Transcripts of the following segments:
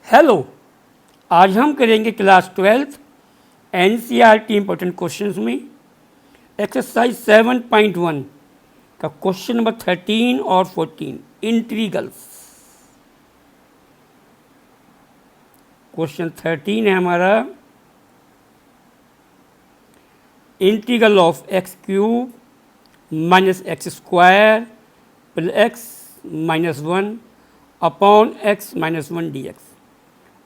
Hello, आज हम करेंगे class 12th NCERT important questions में एक्सरसाइज 7.1 का क्वेश्चन नंबर 13 और 14 इंटीग्रल्स। क्वेश्चन 13 है हमारा integral of x cube minus x square plus x minus one upon x minus one d x.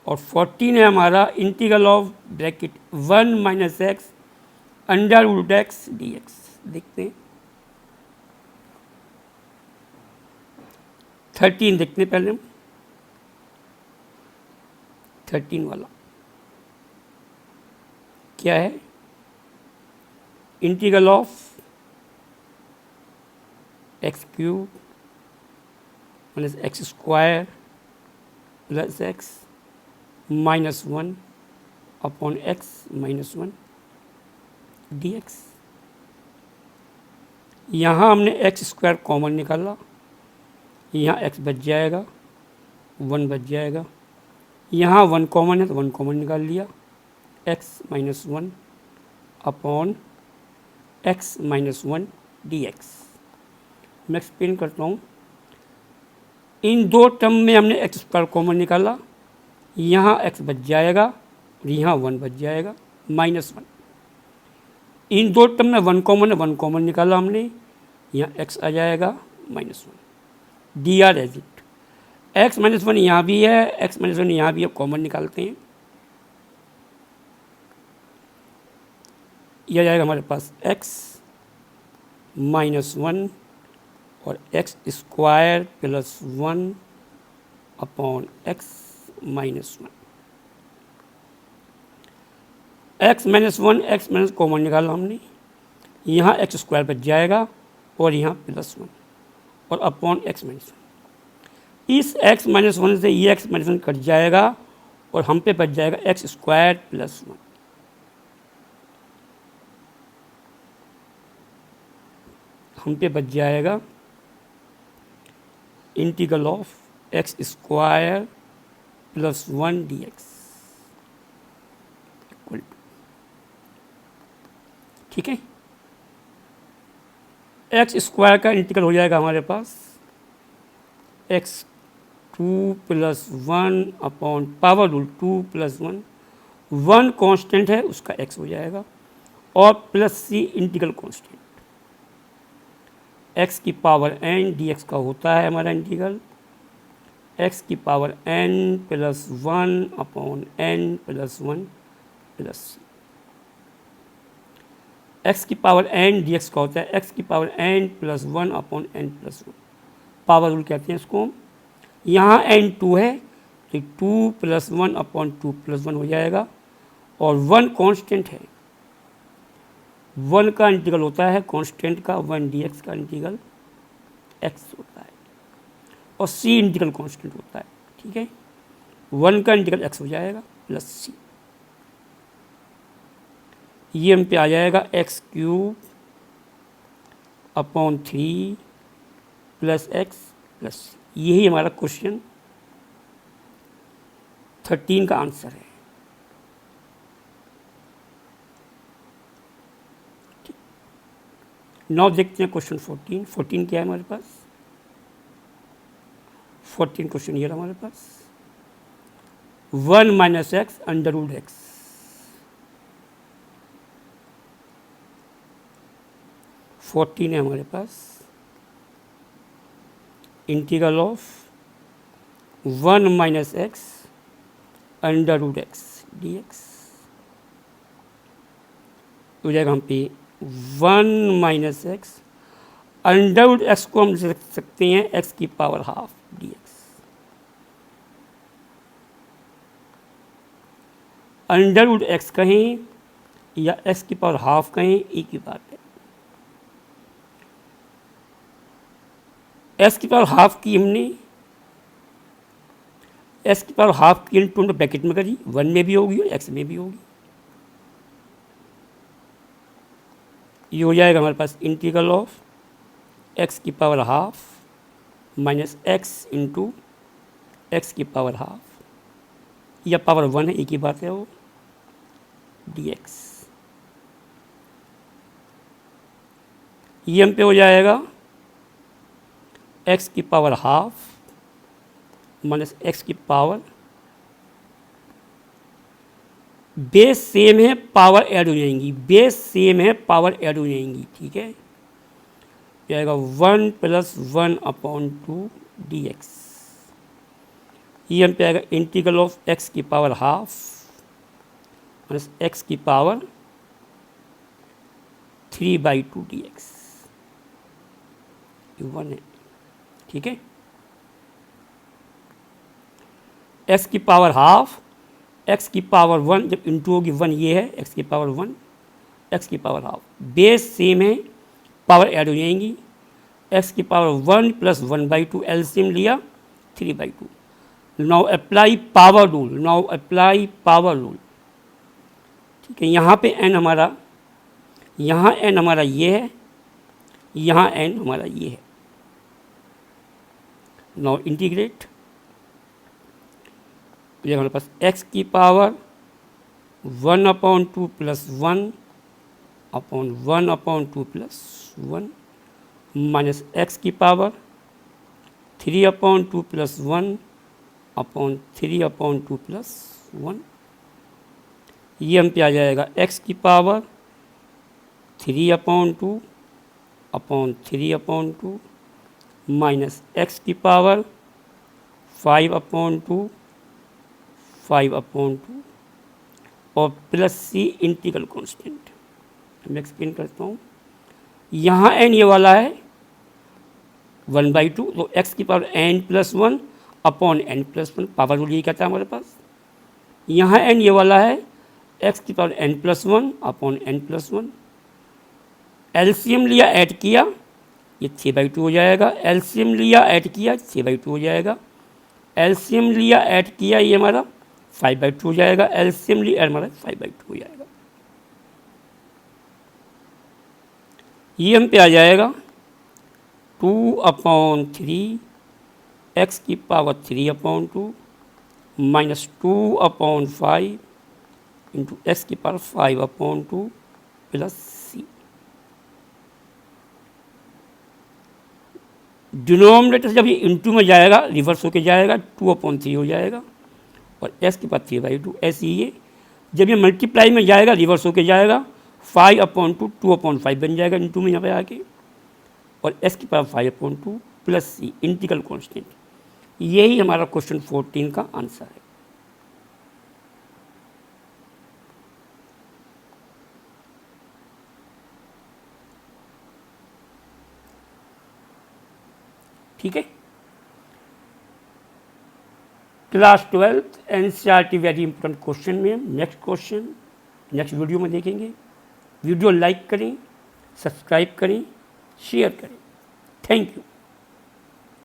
और 14 है हमारा integral of bracket 1 minus x under root x d x. देखते हैं 13 देखते हैं पहले हम 13 वाला क्या है। Integral of x cube minus x square plus x minus one upon x minus one d x. यहाँ हमने एक्स स्क्वायर कॉमन निकाला, यहाँ एक्स बच जाएगा, वन बच जाएगा, यहाँ वन कॉमन है तो वन कॉमन निकाल लिया, x minus one upon x minus one d x. मैं एक्सप्लेन करता हूँ। इन दो टर्म में हमने एक्स स्क्वायर कॉमन निकाला, यहाँ x बच जाएगा और यहाँ वन बच जाएगा माइनस वन। इन दो टर्म में वन कॉमन है, वन कॉमन निकाला हमने, यहाँ x आ जाएगा minus one d r as it. X minus one यहाँ भी है, एक्स माइनस वन यहाँ भी है, कॉमन निकालते हैं। यह आ जाएगा हमारे पास x माइनस वन और x square plus one upon x minus one. X minus one x minus common निकाला हमने, यहाँ एक्स स्क्वायर बच जाएगा और यहाँ प्लस वन और अपॉन एक्स माइनस वन। इस एक्स माइनस वन से ये एक्स माइनस वन कट जाएगा और हम पे बच जाएगा एक्स स्क्वायर प्लस वन। हम पे बच जाएगा integral of x square plus one d x equal to, ठीक है। एक्स स्क्वायर का इंटीग्रल हो जाएगा हमारे पास x two plus one upon power root two plus one, one constant है उसका एक्स हो जाएगा और plus c integral constant x की पावर एन डी एक्स का होता है हमारा इंटीग्रल एक्स की power n plus one upon n plus one plus c. X की पावर n डी एक्स का होता है एक्स की power n plus one upon n plus one, power rule कहते हैं इसको। यहाँ n टू है तो two plus one upon two plus one हो जाएगा और वन कांस्टेंट है, वन का इंटीग्रल होता है कांस्टेंट का, वन डी एक्स का इंटीग्रल एक्स होता है और सी इंटीग्रल कांस्टेंट होता है, ठीक है। वन का इंटीग्रल एक्स हो जाएगा प्लस सी, ये हम पे आ जाएगा x cube upon three plus x plus c. यही हमारा क्वेश्चन 13 का आंसर है। नाउ देखते हैं क्वेश्चन 14। 14 क्या है हमारे पास? 14 क्वेश्चन ये हमारे पास 1 minus x under root x. Fourteen है हमारे पास integral of 1 minus x under root x d x हो जाएगा हम पे 1 minus x under root x को हम लिख सकते हैं एक्स की power half d x. Under root x कहें या एक्स की पावर हाफ कहें एक ही बात है। एक्स की पावर हाफ की हमने एक्स की पावर हाफ की टू ब्रैकेट में करी, वन में भी होगी और एक्स में भी होगी। ये हो जाएगा हमारे पास इंटीग्रल ऑफ एक्स की power half minus x into x की पावर हाफ या पावर 1 है, एक ही बात है वो, dx। ये हम पे हो जाएगा x की पावर हाफ माइनस x की पावर, बेस सेम है, पावर ऐड हो जाएंगी, बेस सेम है, पावर ऐड हो जाएंगी, ठीक है। ये आएगा 1 + 1/2 dx। ये हम पे आएगा इंटीग्रल ऑफ x की पावर हाफ माइनस x की पावर 3/2 dx। ये 1 है, ठीक है। x की पावर हाफ, x की पावर 1 जब इंटू होगी 1, ये है x की पावर 1, x की पावर हाफ, बेस सेम है, पावर ऐड हो जाएंगी, x की पावर 1 + 1/2, एलसीएम लिया 3/2। Now apply power rule, now apply power rule, ठीक है। यहाँ पे n हमारा, यहाँ n हमारा ये है, यहाँ n हमारा ये है। नाउ इंटीग्रेट, ये हमारे पास x की पावर 1/2 + 1/1/2 + 1 माइनस x की पावर 3/2 + 1/3/2 + 1। ये हम पे आ जाएगा x की पावर 3/2/3/2 माइनस x की पावर 5/2 और प्लस c इंटीग्रल कांस्टेंट। मैं एक्सप्लेन करता हूँ। यहाँ n ये वाला है 1/2, तो x की पावर n+1/n+1, पावर रूल यही कहता है हमारे पास। यहाँ n ये वाला है x की पावर n+1/n+1, एलसीएम लिया ऐड किया, ये 3/2 हो जाएगा, एलसीएम लिया ऐड किया 6/2 हो जाएगा, एलसीएम लिया ऐड किया ये हमारा 5/2 हो जाएगा, एलसीएम लिया ऐड हमारा 5/2 हो जाएगा। ये हम पे आ जाएगा 2/3 x की पावर 3/2 माइनस 2/5 इंटू एक्स की पावर 5/2 प्लस c। डिनोमिनेटर जब ये इंटू में जाएगा रिवर्स होके जाएगा, 2/3 हो जाएगा और x की पावर 3/2। ऐसे ही ये जब ये मल्टीप्लाई में जाएगा रिवर्स होके जाएगा, 5/2 2/5 बन जाएगा इंटू में यहाँ पे आके, और x की power 5/2 plus c integral constant. यही हमारा क्वेश्चन 14 का आंसर है। ठीक है। Class 12th NCERT very important question में नेक्स्ट क्वेश्चन नेक्स्ट वीडियो में देखेंगे। वीडियो लाइक करें, सब्सक्राइब करें, शेयर करें। Thank you.